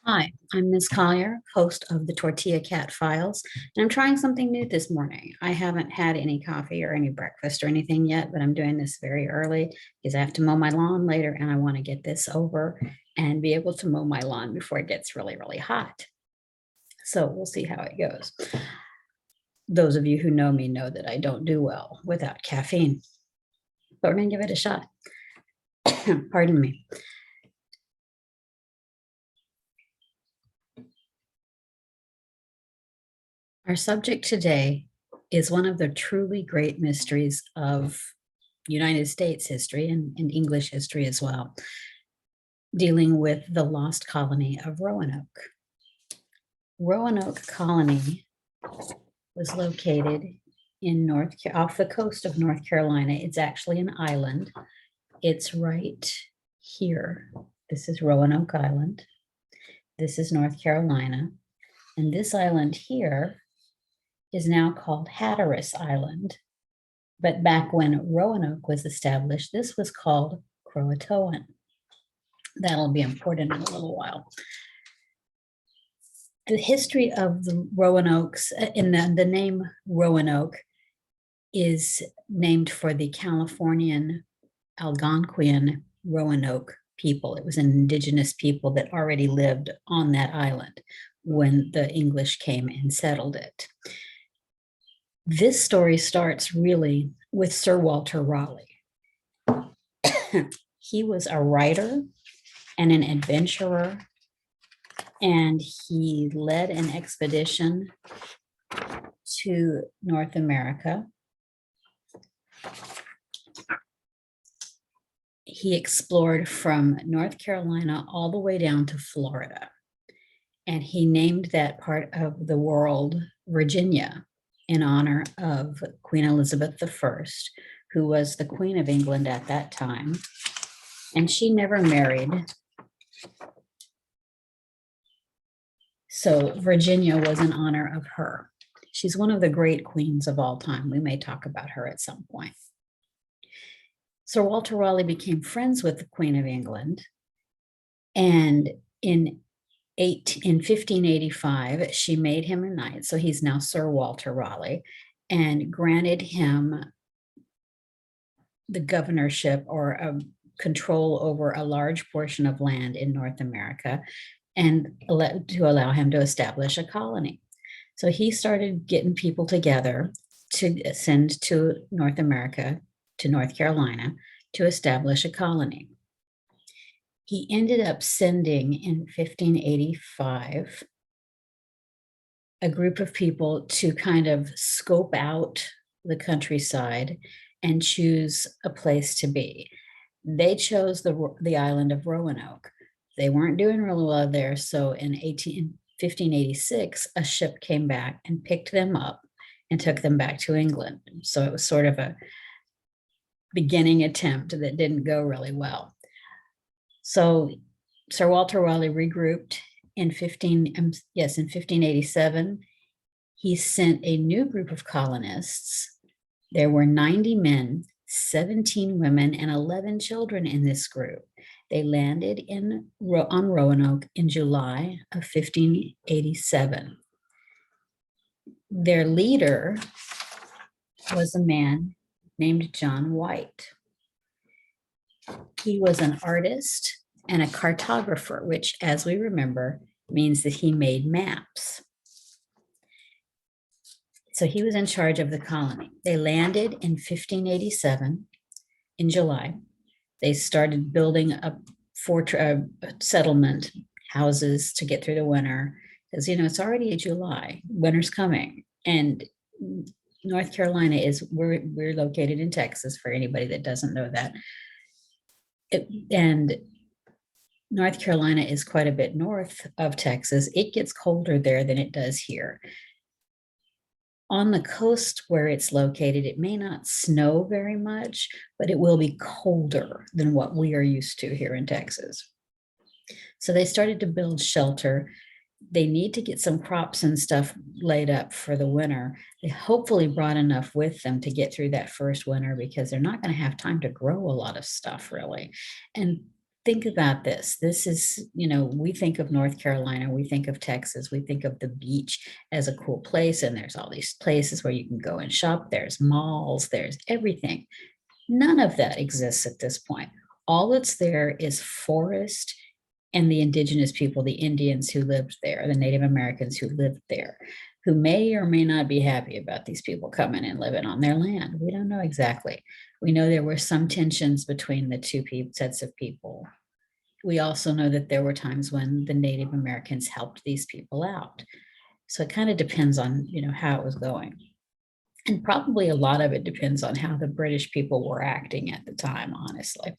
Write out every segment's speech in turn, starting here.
Hi, I'm Ms. Collier, host of the Tortilla Cat Files, and I'm trying something new this morning. I haven't had any coffee or any breakfast or anything yet, but I'm doing this very early because I have to mow my lawn later and I want to get this over and be able to mow my lawn before it gets really, really hot. So we'll see how it goes. Those of you who know me know that I don't do well without caffeine, but we're going to give it a shot. Pardon me. Our subject today is one of the truly great mysteries of United States history and English history as well, dealing with the lost colony of Roanoke. Roanoke Colony was located in off the coast of North Carolina. It's actually an island. It's right here. This is Roanoke Island. This is North Carolina. And this island here is now called Hatteras Island. But back when Roanoke was established, this was called Croatoan. That'll be important in a little while. The history of the Roanokes, in the name Roanoke, is named for the Californian Algonquian Roanoke people. It was an indigenous people that already lived on that island when the English came and settled it. This story starts really with Sir Walter Raleigh. He was a writer and an adventurer, and he led an expedition to North America. He explored from North Carolina all the way down to Florida, and he named that part of the world Virginia in honor of Queen Elizabeth I, who was the Queen of England at that time. And she never married. So Virginia was in honor of her. She's one of the great queens of all time. We may talk about her at some point. Sir Walter Raleigh became friends with the Queen of England. And in 1585, she made him a knight. So he's now Sir Walter Raleigh, and granted him the governorship or control over a large portion of land in North America, and to allow him to establish a colony. So he started getting people together to send to North America, to North Carolina, to establish a colony. He ended up sending in 1585 a group of people to kind of scope out the countryside and choose a place to be. They chose the island of Roanoke. They weren't doing really well there, so in 1586, a ship came back and picked them up and took them back to England. So it was sort of a beginning attempt that didn't go really well. So Sir Walter Raleigh regrouped in 1587. He sent a new group of colonists. There were 90 men, 17 women, and 11 children in this group. They landed on Roanoke in July of 1587. Their leader was a man named John White. He was an artist and a cartographer, which, as we remember, means that he made maps. So he was in charge of the colony. They landed in 1587 in July. They started building a settlement, houses to get through the winter, because it's already July, winter's coming. And North Carolina we're located in Texas, for anybody that doesn't know that. And North Carolina is quite a bit north of Texas. It gets colder there than it does here. On the coast where it's located, it may not snow very much, but it will be colder than what we are used to here in Texas. So they started to build shelter. They need to get some crops and stuff laid up for the winter. They hopefully brought enough with them to get through that first winter, because they're not going to have time to grow a lot of stuff, really. And think about this. This is, we think of North Carolina, we think of Texas, we think of the beach as a cool place, and there's all these places where you can go and shop. There's malls, there's everything. None of that exists at this point. All that's there is forest and the indigenous people, the Indians who lived there, the Native Americans who lived there, who may or may not be happy about these people coming and living on their land. We don't know exactly. We know there were some tensions between the two sets of people. We also know that there were times when the Native Americans helped these people out. So it kind of depends on, how it was going. And probably a lot of it depends on how the British people were acting at the time, honestly.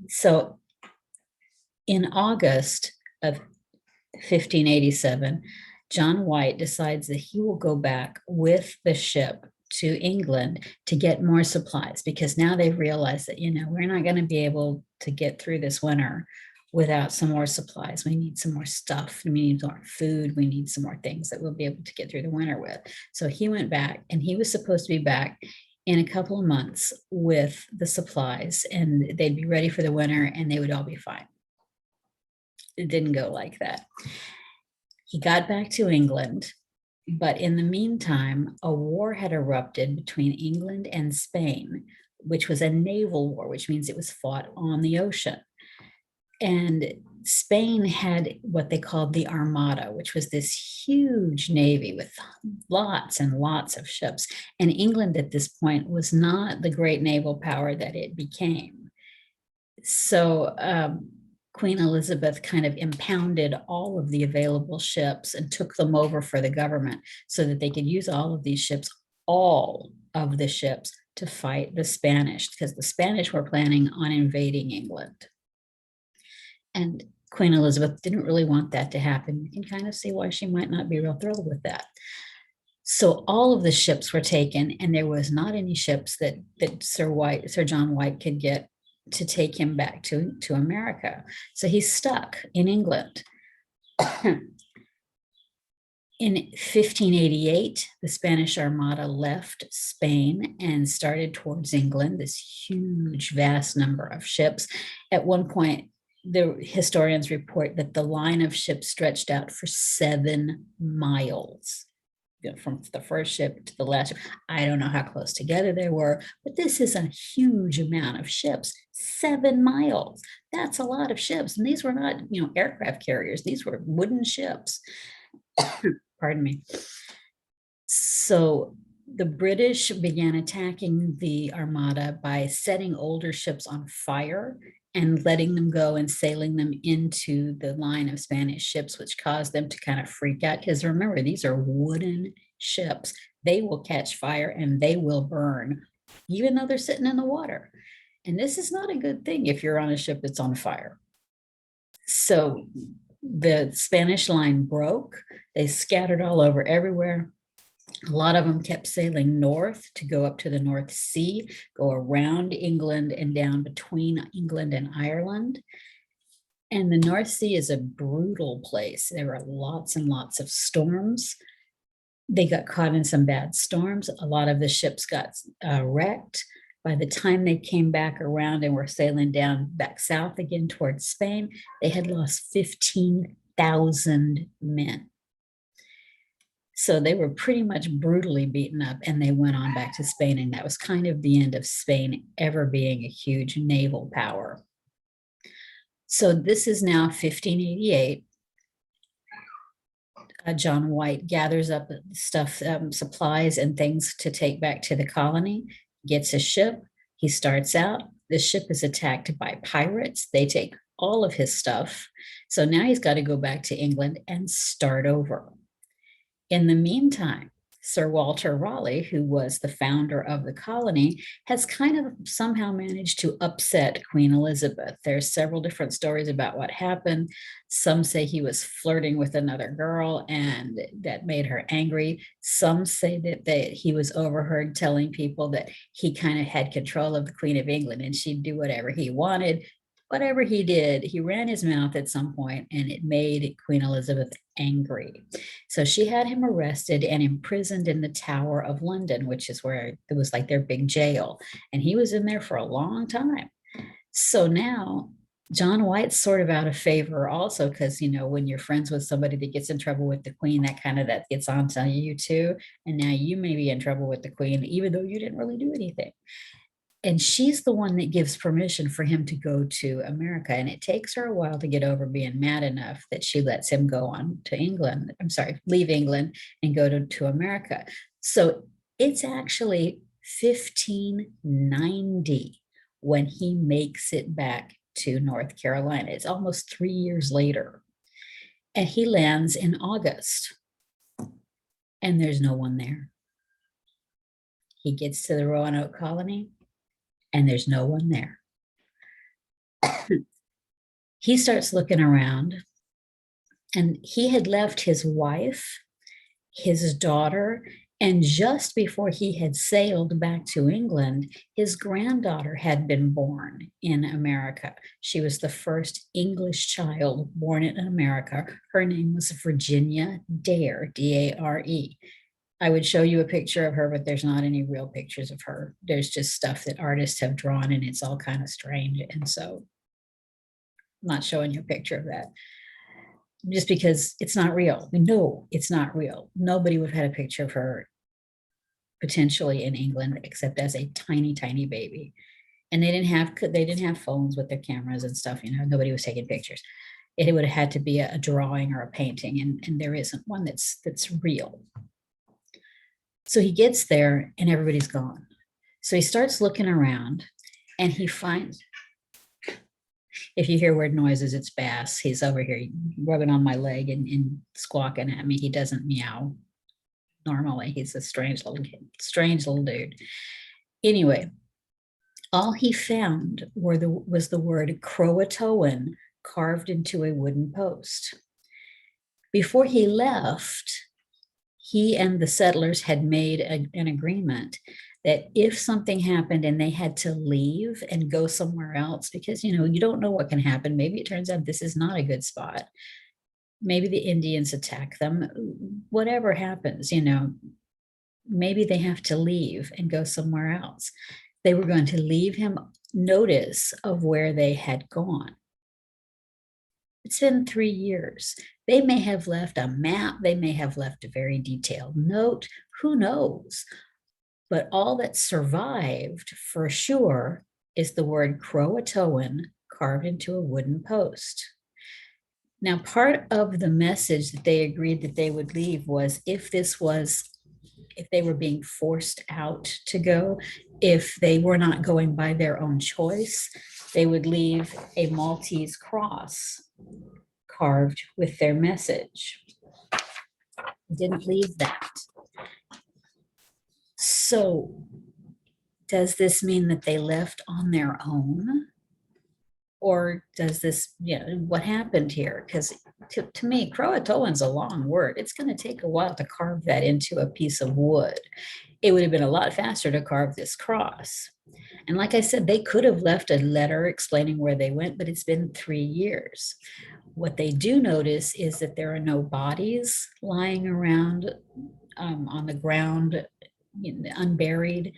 So in August of 1587, John White decides that he will go back with the ship to England to get more supplies, because now they've realized that, we're not going to be able to get through this winter without some more supplies. We need some more stuff. We need more food. We need some more things that we'll be able to get through the winter with. So he went back, and he was supposed to be back in a couple of months with the supplies, and they'd be ready for the winter and they would all be fine. It didn't go like that. He got back to England, but in the meantime, a war had erupted between England and Spain, which was a naval war, which means it was fought on the ocean. And Spain had what they called the Armada, which was this huge navy with lots and lots of ships. And England at this point was not the great naval power that it became. So Queen Elizabeth kind of impounded all of the available ships and took them over for the government so that they could use all of these ships, all of the ships, to fight the Spanish, because the Spanish were planning on invading England. And Queen Elizabeth didn't really want that to happen. You can kind of see why she might not be real thrilled with that. So all of the ships were taken, and there was not any ships that Sir John White could get to take him back to America. So he's stuck in England. In 1588, the Spanish Armada left Spain and started towards England, this huge, vast number of ships. At one point, the historians report that the line of ships stretched out for 7 miles. From the first ship to the last ship. I don't know how close together they were, but this is a huge amount of ships. 7 miles. That's a lot of ships. And these were not, aircraft carriers. These were wooden ships. Pardon me. So the British began attacking the Armada by setting older ships on fire and letting them go and sailing them into the line of Spanish ships, which caused them to kind of freak out. Because remember, these are wooden ships. They will catch fire and they will burn, even though they're sitting in the water. And this is not a good thing if you're on a ship that's on fire. So the Spanish line broke. They scattered all over everywhere. A lot of them kept sailing north to go up to the North Sea, go around England and down between England and Ireland. And the North Sea is a brutal place. There are lots and lots of storms. They got caught in some bad storms. A lot of the ships got wrecked. By the time they came back around and were sailing down back south again towards Spain, they had lost 15,000 men. So they were pretty much brutally beaten up, and they went on back to Spain. And that was kind of the end of Spain ever being a huge naval power. So this is now 1588. John White gathers up stuff, supplies and things to take back to the colony, gets a ship. He starts out. The ship is attacked by pirates. They take all of his stuff. So now he's got to go back to England and start over. In the meantime, Sir Walter Raleigh, who was the founder of the colony, has kind of somehow managed to upset Queen Elizabeth. There's several different stories about what happened. Some say he was flirting with another girl and that made her angry. Some say that he was overheard telling people that he kind of had control of the Queen of England and she'd do whatever he wanted. Whatever he did, he ran his mouth at some point, and it made Queen Elizabeth angry. So she had him arrested and imprisoned in the Tower of London, which is where it was like their big jail. And he was in there for a long time. So now John White's sort of out of favor also because, when you're friends with somebody that gets in trouble with the queen, that gets onto you too. And now you may be in trouble with the queen, even though you didn't really do anything. And she's the one that gives permission for him to go to America. And it takes her a while to get over being mad enough that she lets him go on to England. I'm sorry, leave England and go to America. So it's actually 1590 when he makes it back to North Carolina. It's almost 3 years later. And he lands in August. And there's no one there. He gets to the Roanoke Colony and there's no one there. He starts looking around, and he had left his wife, his daughter, and just before he had sailed back to England, his granddaughter had been born in America. She was the first English child born in America. Her name was Virginia Dare, Dare. I would show you a picture of her, but there's not any real pictures of her. There's just stuff that artists have drawn, and it's all kind of strange. And so I'm not showing you a picture of that just because it's not real. No, it's not real. Nobody would have had a picture of her potentially in England except as a tiny, tiny baby. And they didn't have phones with their cameras and stuff. Nobody was taking pictures. It would have had to be a drawing or a painting, and there isn't one that's real. So he gets there and everybody's gone. So he starts looking around and he finds, if you hear weird noises, it's Bass. He's over here rubbing on my leg and squawking at me. He doesn't meow normally. He's a strange little dude. Anyway, all he found was the word Croatoan carved into a wooden post. Before he left, he and the settlers had made an agreement that if something happened and they had to leave and go somewhere else, because, you don't know what can happen. Maybe it turns out this is not a good spot. Maybe the Indians attack them. Whatever happens, maybe they have to leave and go somewhere else. They were going to leave him notice of where they had gone. It's been 3 years. They may have left a map. They may have left a very detailed note. Who knows? But all that survived for sure is the word Croatoan carved into a wooden post. Now, part of the message that they agreed that they would leave was if they were being forced out to go, if they were not going by their own choice, they would leave a Maltese cross carved with their message. Didn't leave that. So does this mean that they left on their own? Or does this, what happened here? Because to me, Croatoan's a long word. It's going to take a while to carve that into a piece of wood. It would have been a lot faster to carve this cross. And like I said, they could have left a letter explaining where they went, but it's been 3 years. What they do notice is that there are no bodies lying around on the ground, unburied.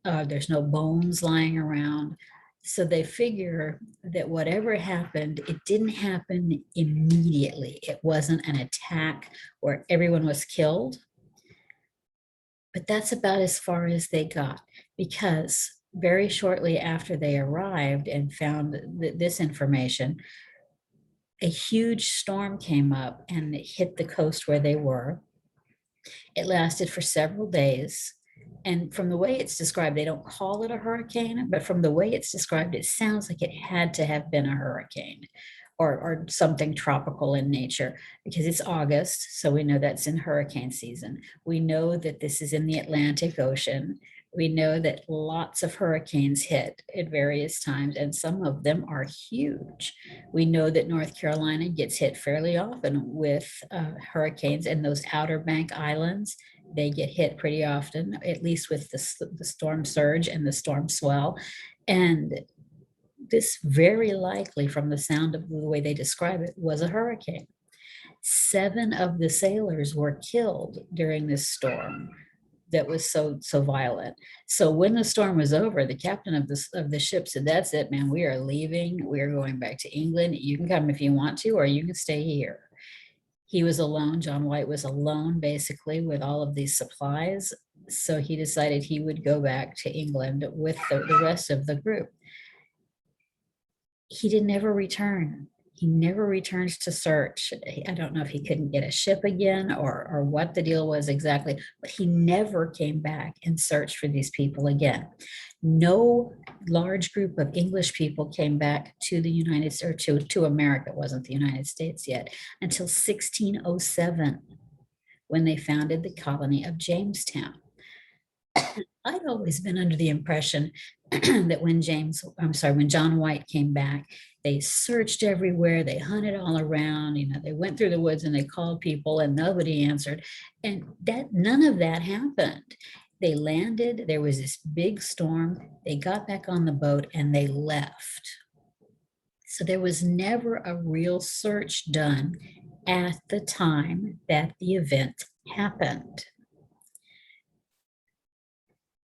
There's no bones lying around. So they figure that whatever happened, it didn't happen immediately. It wasn't an attack where everyone was killed. But that's about as far as they got, because very shortly after they arrived and found this information, a huge storm came up and it hit the coast where they were. It lasted for several days. And from the way it's described, they don't call it a hurricane, but from the way it's described, it sounds like it had to have been a hurricane or something tropical in nature, because it's August. So we know that's in hurricane season. We know that this is in the Atlantic Ocean. We know that lots of hurricanes hit at various times, and some of them are huge. We know that North Carolina gets hit fairly often with hurricanes, and those Outer Bank Islands, they get hit pretty often, at least with the storm surge and the storm swell. And this very likely, from the sound of the way they describe it, was a hurricane. 7 of the sailors were killed during this storm. that was so violent. So when the storm was over, the captain of the ship said, "That's it, man. We are leaving. We are going back to England. You can come if you want to, or you can stay here." He was alone. John White was alone, basically, with all of these supplies. So he decided he would go back to England with the rest of the group. He did never return. He never returns to search. I don't know if he couldn't get a ship again or what the deal was exactly, but he never came back and searched for these people again. No large group of English people came back to the United States, or to America, it wasn't the United States yet, until 1607, when they founded the colony of Jamestown. I've always been under the impression that when John White came back, they searched everywhere, they hunted all around, they went through the woods and they called people and nobody answered. And that none of that happened. They landed, there was this big storm, they got back on the boat and they left. So there was never a real search done at the time that the event happened.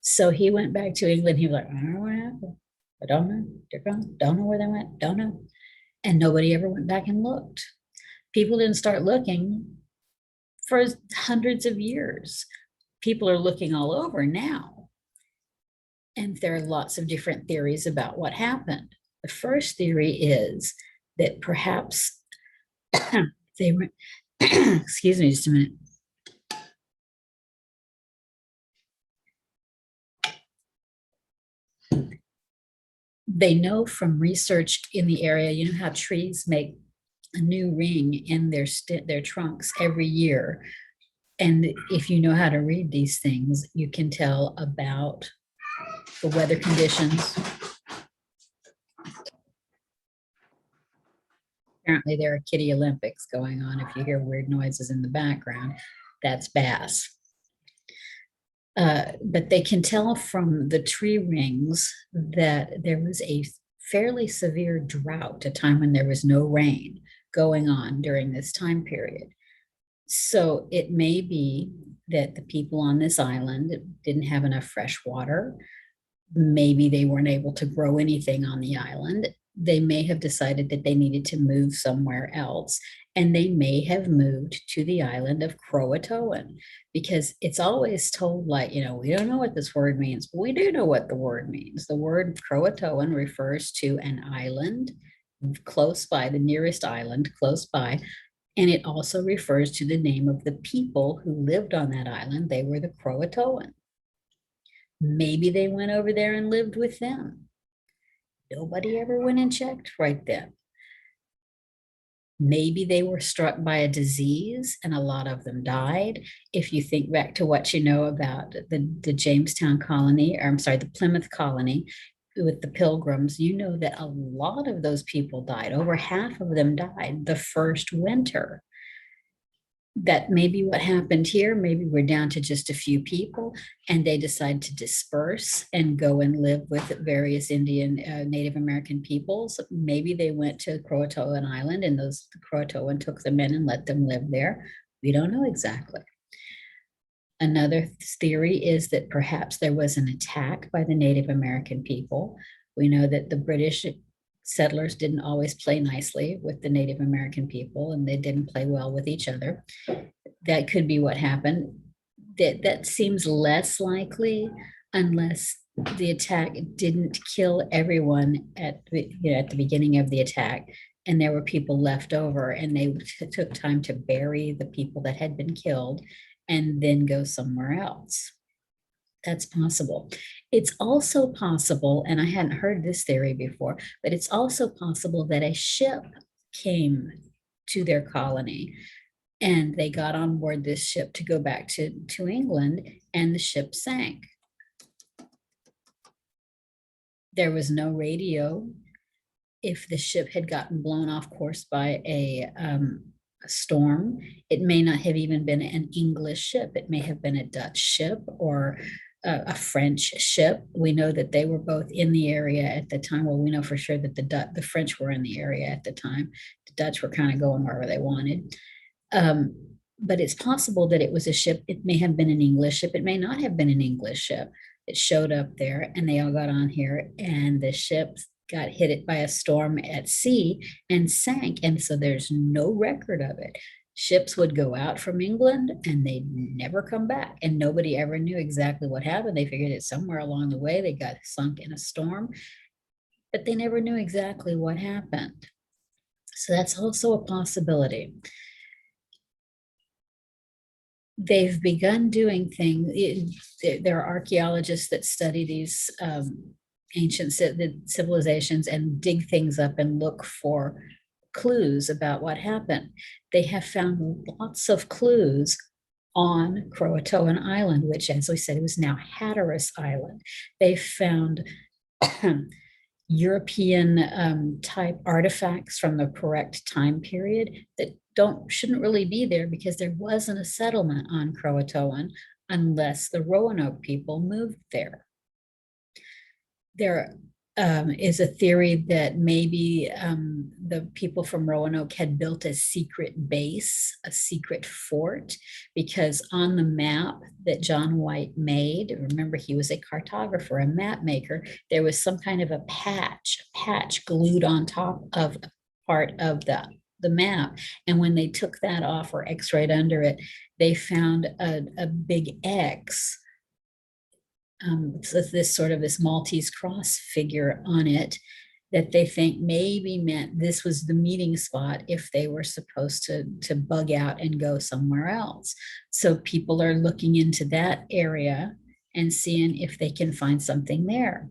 So he went back to England. He was like, "I don't know what happened. I don't know. They're gone. Don't know where they went. Don't know." And nobody ever went back and looked. People didn't start looking for hundreds of years. People are looking all over now. And there are lots of different theories about what happened. The first theory is that perhaps they were, excuse me just a minute. They know from research in the area, you know how trees make a new ring in their trunks every year. And if you know how to read these things, you can tell about the weather conditions. Apparently there are kitty Olympics going on. If you hear weird noises in the background, that's bass. But they can tell from the tree rings that there was a fairly severe drought, a time when there was no rain going on during this time period. So it may be that the people on this island didn't have enough fresh water. Maybe they weren't able to grow anything on the island. They may have decided that they needed to move somewhere else, and they may have moved to the island of Croatoan, because it's always told like, we don't know what this word means. We do know what the word means. The word Croatoan refers to an island close by, the nearest island close by, and it also refers to the name of the people who lived on that island. They were the Croatoan. Maybe they went over there and lived with them. Nobody ever went and checked right then. Maybe they were struck by a disease and a lot of them died. If you think back to what you know about the Jamestown colony, or I'm sorry, the Plymouth colony with the Pilgrims, you know that a lot of those people died. Over half of them died the first winter. That may be what happened here. Maybe we're down to just a few people and they decide to disperse and go and live with various Indian Native American peoples. Maybe they went to Croatoan Island and those Croatoan took them in and let them live there. We don't know exactly. Another theory is that perhaps there was an attack by the Native American people. We know that the British settlers didn't always play nicely with the Native American people and they didn't play well with each other. That could be what happened. That seems less likely unless the attack didn't kill everyone at the beginning of the attack and there were people left over and they took time to bury the people that had been killed and then go somewhere else. That's possible. It's also possible, and I hadn't heard this theory before, but it's also possible that a ship came to their colony and they got on board this ship to go back to England and the ship sank. There was no radio. If the ship had gotten blown off course by a storm, it may not have even been an English ship. It may have been a Dutch ship or a French ship. We know that they were both in the area at the time. Well, we know for sure that the French were in the area at the time. The Dutch were kind of going wherever they wanted. but it's possible that it was a ship. It may have been an English ship. It may not have been an English ship. It showed up there and they all got on here, and the ship got hit by a storm at sea and sank. And so there's no record of it. Ships would go out from England and they'd never come back, and nobody ever knew exactly what happened. They figured it somewhere along the way they got sunk in a storm, but they never knew exactly what happened. So that's also a possibility. They've begun doing things. There are archaeologists that study these ancient civilizations and dig things up and look for clues about what happened. They have found lots of clues on Croatoan Island, which, as we said, it was now Hatteras Island. They found European type artifacts from the correct time period that shouldn't really be there, because there wasn't a settlement on Croatoan unless the Roanoke people moved there. There is a theory that maybe the people from Roanoke had built a secret base, a secret fort, because on the map that John White made, remember he was a cartographer, a map maker, there was some kind of a patch glued on top of part of the map. And when they took that off or x-rayed under it, they found a big X. So this Maltese cross figure on it that they think maybe meant this was the meeting spot if they were supposed to bug out and go somewhere else. So people are looking into that area and seeing if they can find something there.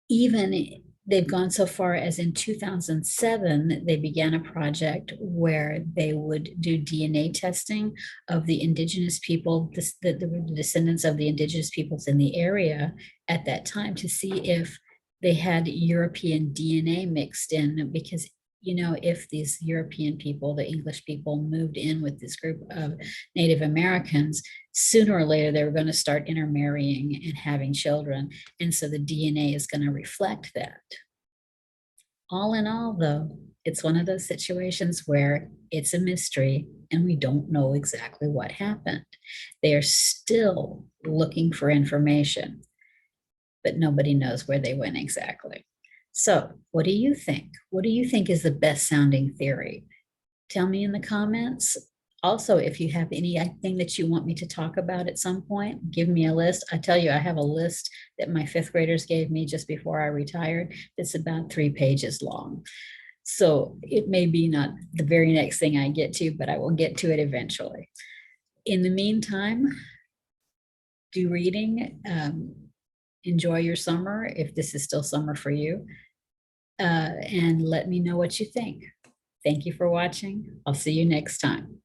Even they've gone so far as in 2007, they began a project where they would do DNA testing of the indigenous people, the descendants of the indigenous peoples in the area at that time, to see if they had European DNA mixed in, because if these European people, the English people, moved in with this group of Native Americans, sooner or later they were going to start intermarrying and having children. And so the DNA is going to reflect that. All in all, though, it's one of those situations where it's a mystery and we don't know exactly what happened. They are still looking for information, but nobody knows where they went exactly. So what do you think? What do you think is the best sounding theory? Tell me in the comments. Also, if you have anything that you want me to talk about at some point, give me a list. I tell you, I have a list that my fifth graders gave me just before I retired. It's about 3 pages long. So it may be not the very next thing I get to, but I will get to it eventually. In the meantime, do reading. Enjoy your summer, if this is still summer for you, and let me know what you think. Thank you for watching. I'll see you next time.